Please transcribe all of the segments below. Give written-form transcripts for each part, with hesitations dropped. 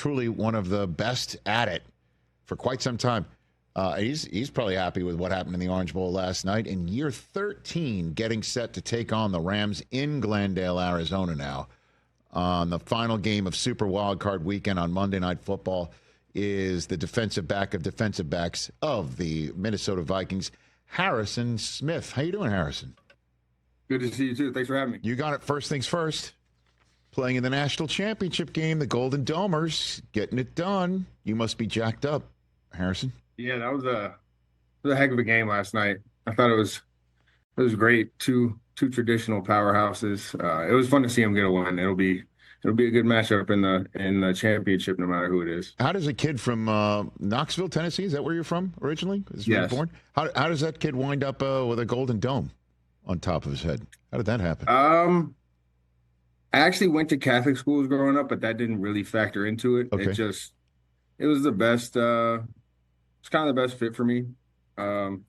truly one of the best at it for quite some time. He's probably happy with what happened in the Orange Bowl last night. In year 13, getting set to take on the Rams in Glendale, Arizona now. On the final game of Super Wildcard Weekend on Monday Night Football is the defensive back of defensive backs of the Minnesota Vikings, Harrison Smith. How you doing, Harrison? Good to see you, too. Thanks for having me. You got it. First things first. Playing in the national championship game, the Golden Domers, getting it done. You must be jacked up, Harrison. Yeah, that was a heck of a game last night. I thought it was great. Two traditional powerhouses. It was fun to see them get a win. It'll be a good matchup in the championship, no matter who it is. How does a kid from Knoxville, Tennessee, is that where you're from originally? Is where yes. You're born? How does that kid wind up with a Golden Dome on top of his head? How did that happen? I actually went to Catholic schools growing up, but that didn't really factor into it. Okay. It was the best. It's kind of the best fit for me,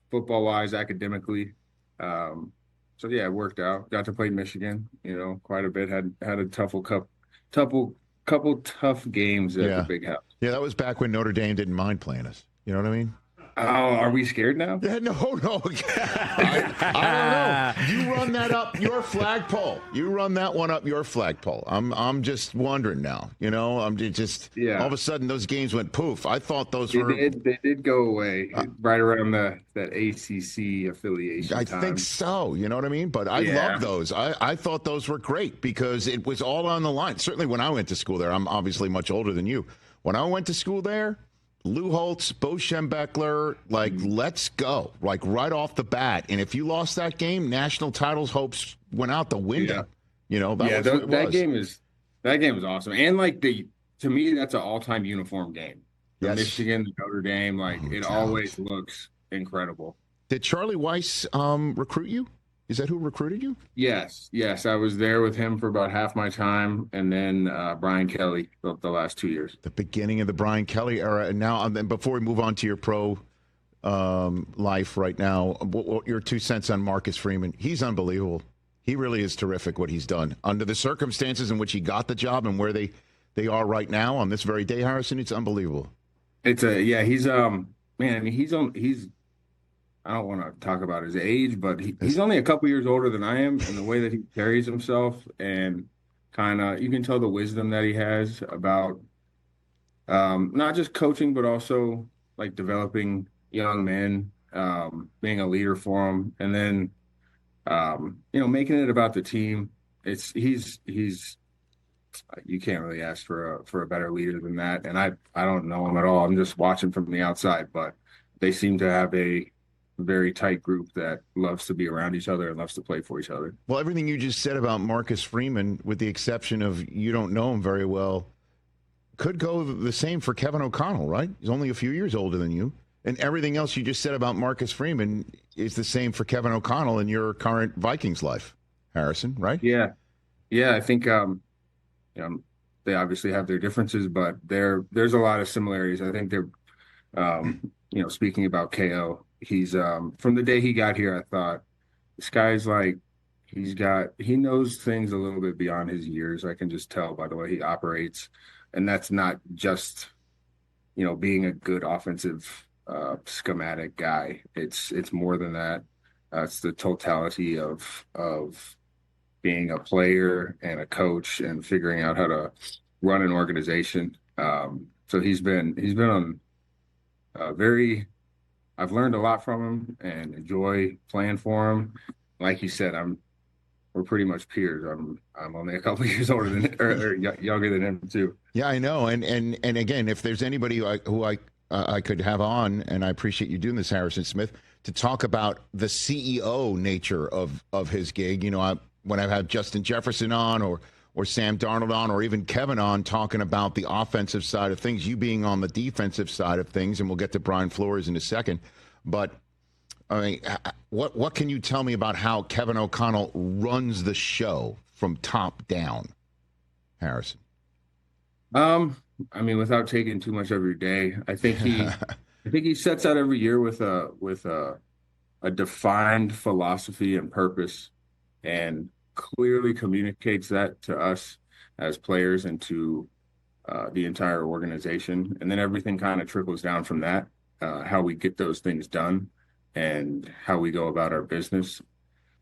football wise, academically. So yeah, it worked out. Got to play Michigan, quite a bit. Had a couple tough games at the Big House. Yeah, that was back when Notre Dame didn't mind playing us. You know what I mean? Oh, are we scared now? Yeah, no. I don't know. You run that up your flagpole. You run that one up your flagpole. I'm just wondering now. I'm just all of a sudden those games went poof. I thought those they did go away right around that ACC affiliation. I think so. You know what I mean? But I love those. I thought those were great because it was all on the line. Certainly when I went to school there. I'm obviously much older than you. When I went to school there, Lou Holtz, Bo Schembechler, let's go, right off the bat. And if you lost that game, national titles hopes went out the window. That game was awesome. And to me, that's an all-time uniform game. Yes. Michigan, Notre Dame, always looks incredible. Did Charlie Weiss recruit you? Is that who recruited you? Yes. I was there with him for about half my time, and then Brian Kelly the last 2 years. The beginning of the Brian Kelly era. And now, before we move on to your pro life right now, what your 2 cents on Marcus Freeman? He's unbelievable. He really is terrific what he's done. Under the circumstances in which he got the job and where they are right now on this very day, Harrison, it's unbelievable. He's I don't want to talk about his age, but he's only a couple years older than I am, and the way that he carries himself and kind of, you can tell the wisdom that he has about not just coaching, but also developing young men, being a leader for them, and then, making it about the team. He's you can't really ask for a better leader than that. And I don't know him at all. I'm just watching from the outside, but they seem to have a very tight group that loves to be around each other and loves to play for each other. Well, everything you just said about Marcus Freeman, with the exception of you don't know him very well, could go the same for Kevin O'Connell, right? He's only a few years older than you. And everything else you just said about Marcus Freeman is the same for Kevin O'Connell in your current Vikings life, Harrison, right? Yeah. I think they obviously have their differences, but there's a lot of similarities. I think they're, speaking about KO, he's from the day he got here, I thought this guy's he knows things a little bit beyond his years. I can just tell by the way he operates, and that's not just being a good offensive schematic guy. It's more than that. It's the totality of being a player and a coach and figuring out how to run an organization. So he's been on I've learned a lot from him and enjoy playing for him. Like you said, we're pretty much peers. I'm only a couple of years older than or younger than him too. Yeah, I know. And again, if there's anybody who I could have on, and I appreciate you doing this, Harrison Smith, to talk about the CEO nature of his gig. When I've had Justin Jefferson on or Sam Darnold on or even Kevin on talking about the offensive side of things, you being on the defensive side of things, and we'll get to Brian Flores in a second. But, I mean, what can you tell me about how Kevin O'Connell runs the show from top down, Harrison? Without taking too much of your day, I think he sets out every year with a defined philosophy and purpose, and clearly communicates that to us as players and to the entire organization, and then everything kind of trickles down from that. How we get those things done and how we go about our business.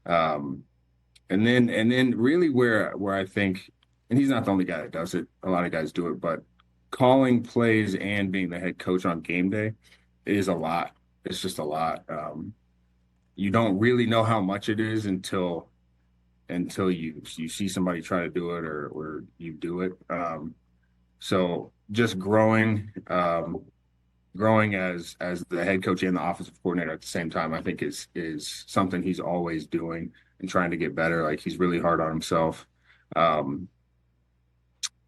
And then really where I think, and he's not the only guy that does it, a lot of guys do it, but calling plays and being the head coach on game day is a lot. It's just a lot. You don't really know how much it is until you see somebody try to do it or you do it. So just growing as the head coach and the offensive coordinator at the same time, I think is something he's always doing and trying to get better. Like, he's really hard on himself,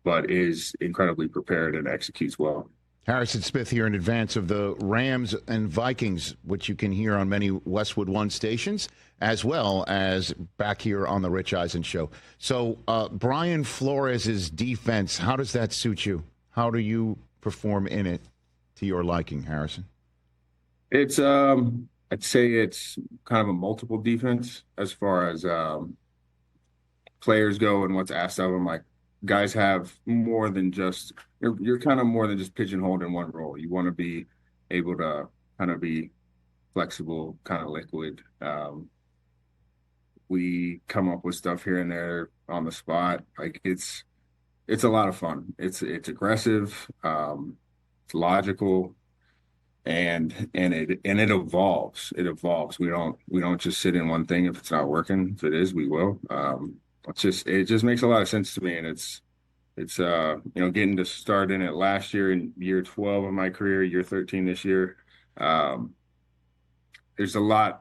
but is incredibly prepared and executes well. Harrison Smith here in advance of the Rams and Vikings, which you can hear on many Westwood One stations, as well as back here on the Rich Eisen Show. So Brian Flores' defense, how does that suit you? How do you perform in it to your liking, Harrison? It's I'd say it's kind of a multiple defense as far as players go and what's asked of them. Like, guys have more than just you're kind of more than just pigeonholed in one role. You want to be able to kind of be flexible, kind of liquid. We come up with stuff here and there on the spot. Like, it's a lot of fun. It's aggressive, it's logical, and it evolves. It evolves. We don't just sit in one thing if it's not working. If it is, we will. It just makes a lot of sense to me, and it's getting to start in it last year in year 12 of my career, year 13 this year. There's a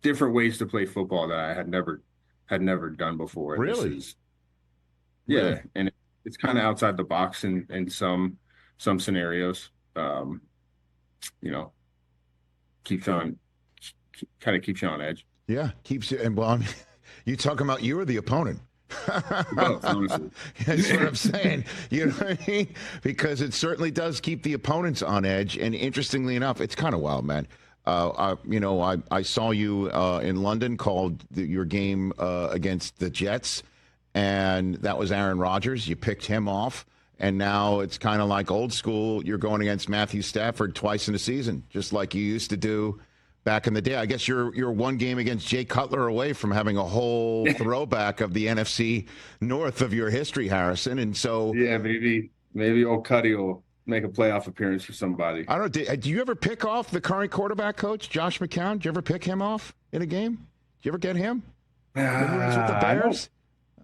different ways to play football that I had never done before. And really? Yeah, and it's kind of outside the box in some scenarios. Keeps you on edge. Yeah, keeps you. And well, I mean, you talking about you or the opponent? Both, honestly. That's what I'm saying. You know what I mean? Because it certainly does keep the opponents on edge. And interestingly enough, it's kind of wild, man. I saw you in London, called your game against the Jets, and that was Aaron Rodgers. You picked him off, and now it's kind of like old school. You're going against Matthew Stafford twice in a season, just like you used to do back in the day. I guess you're one game against Jay Cutler away from having a whole throwback of the NFC North of your history, Harrison. And so, yeah, maybe old Cuddy will make a playoff appearance for somebody. I don't know. Do you ever pick off the current quarterback coach, Josh McCown? Do you ever pick him off in a game? Do you ever get him? Remember he's with the Bears?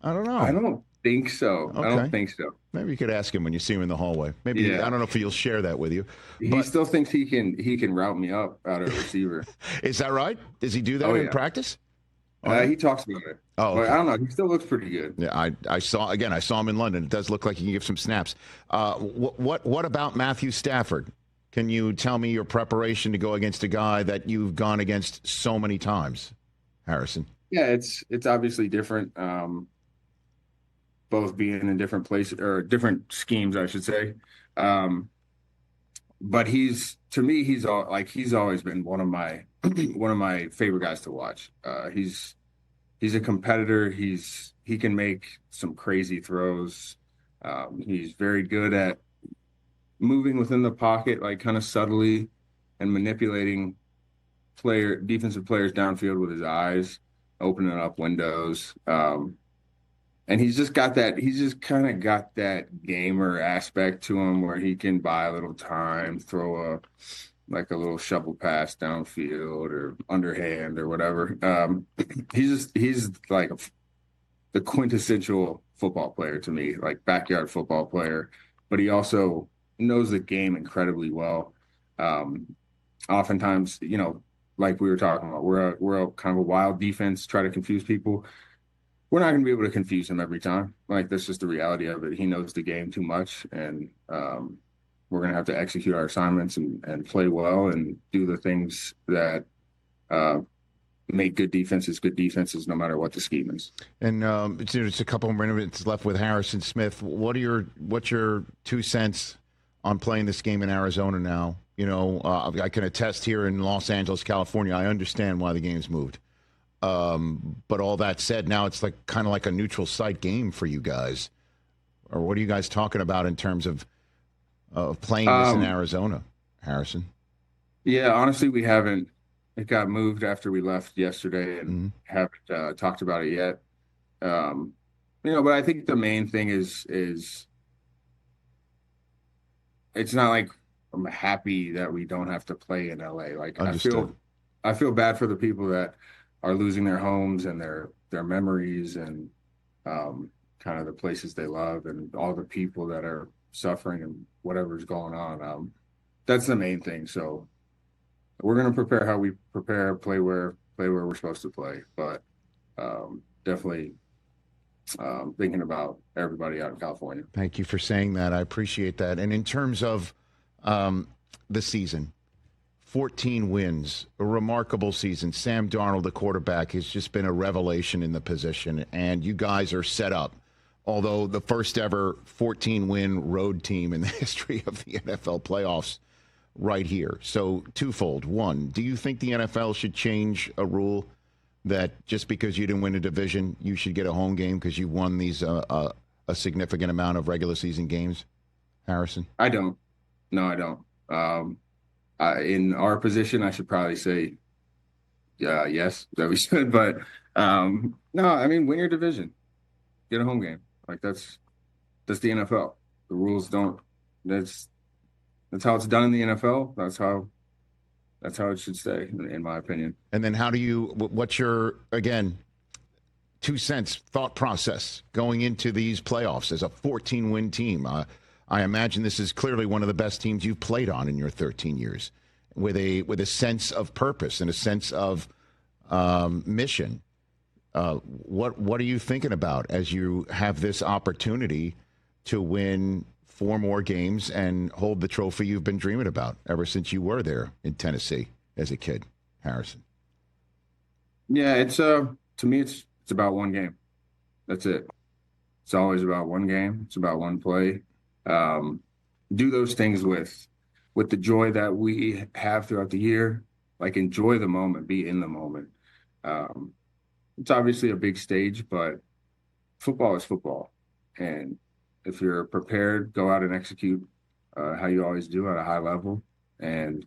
I don't know. I don't think so. Okay. I don't think so. Maybe you could ask him when you see him in the hallway. Maybe I don't know if he'll share that with you. He still thinks he can route me up out of receiver. Is that right? Does he do that in practice? He talks about it. Oh, okay. But I don't know. He still looks pretty good. Yeah, I saw him in London. It does look like he can give some snaps. What about Matthew Stafford? Can you tell me your preparation to go against a guy that you've gone against so many times, Harrison? Yeah, it's obviously different. Both being in different places or different schemes, I should say. But he's always been one of my favorite guys to watch. He's a competitor. He can make some crazy throws. He's very good at moving within the pocket, like kind of subtly, and manipulating defensive players downfield with his eyes, opening up windows. And he's just kind of got that gamer aspect to him where he can buy a little time, throw a little shovel pass downfield or underhand or whatever. He's like the quintessential football player to me, like backyard football player, but he also knows the game incredibly well. Oftentimes, like we were talking about, we're a kind of a wild defense, try to confuse people. We're not going to be able to confuse him every time. Like, that's just the reality of it. He knows the game too much, and we're going to have to execute our assignments and play well and do the things that make good defenses no matter what the scheme is. And it's a couple of minutes left with Harrison Smith. What's your 2 cents on playing this game in Arizona now? I can attest here in Los Angeles, California, I understand why the game's moved. But all that said, now it's kind of like a neutral site game for you guys. or what are you guys talking about in terms of playing this in Arizona, Harrison? Yeah, honestly, we haven't. It got moved after we left yesterday, and haven't talked about it yet. But I think the main thing is it's not like I'm happy that we don't have to play in LA. Like Understood. I feel bad for the people that are losing their homes and their memories and kind of the places they love and all the people that are suffering and whatever's going on. That's the main thing. So we're going to prepare how we prepare, play where we're supposed to play, but definitely thinking about everybody out in California. Thank you for saying that. I appreciate that. And in terms of the season, 14 wins, a remarkable season. Sam Darnold, the quarterback, has just been a revelation in the position, and you guys are set up. Although the first ever 14-win road team in the history of the NFL playoffs right here. So twofold. One, do you think the NFL should change a rule that just because you didn't win a division, you should get a home game because you won these a significant amount of regular season games, Harrison? I don't. No, I don't. In our position, I should probably say yes, that we should. But no, I mean, win your division, get a home game. Like that's the NFL. The rules don't. That's how it's done in the NFL. That's how it should stay, in my opinion. And then what's your, again, 2 cents thought process going into these playoffs as a 14-win team? I imagine this is clearly one of the best teams you've played on in your 13 years with a sense of purpose and a sense of mission. What are you thinking about as you have this opportunity to win 4 more games and hold the trophy you've been dreaming about ever since you were there in Tennessee as a kid, Harrison? Yeah, it's to me, it's about one game. That's it. It's always about one game. It's about one play. Do those things with the joy that we have throughout the year. Like, enjoy the moment, be in the moment. It's obviously a big stage, but football is football. And if you're prepared, go out and execute how you always do at a high level and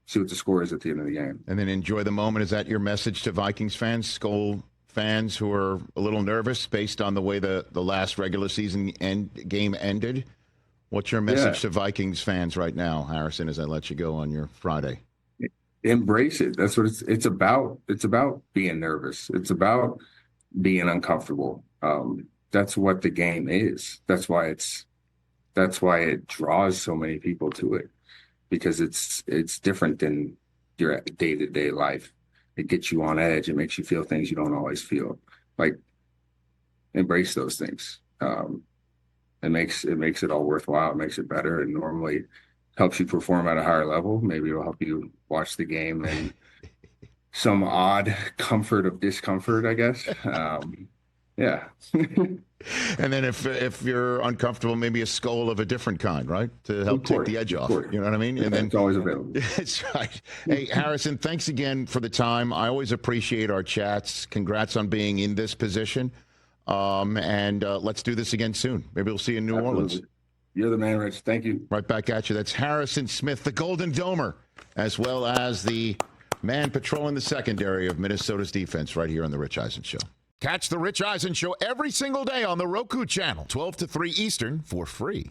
see what the score is at the end of the game. And then enjoy the moment. Is that your message to Vikings fans, Skol fans who are a little nervous based on the way the last regular season game ended? What's your message to Vikings fans right now, Harrison, as I let you go on your Friday? Embrace it. That's what it's about. It's about being nervous. It's about being uncomfortable. That's what the game is. That's why it draws so many people to it, because it's different than your day-to-day life. It gets you on edge. It makes you feel things you don't always feel. Like, embrace those things. It makes it all worthwhile. It makes it better, and normally helps you perform at a higher level. Maybe it'll help you watch the game in some odd comfort of discomfort, I guess. Yeah. And then if you're uncomfortable, maybe a Skol of a different kind, right? To help take the edge off. You know what I mean? And then it's always available. That's right. Hey, Harrison, thanks again for the time. I always appreciate our chats. Congrats on being in this position. And let's do this again soon. Maybe we'll see you in New Orleans. You're the man, Rich. Thank you. Right back at you. That's Harrison Smith, the Golden Domer, as well as the man patrolling the secondary of Minnesota's defense right here on The Rich Eisen Show. Catch The Rich Eisen Show every single day on the Roku channel, 12 to 3 Eastern, for free.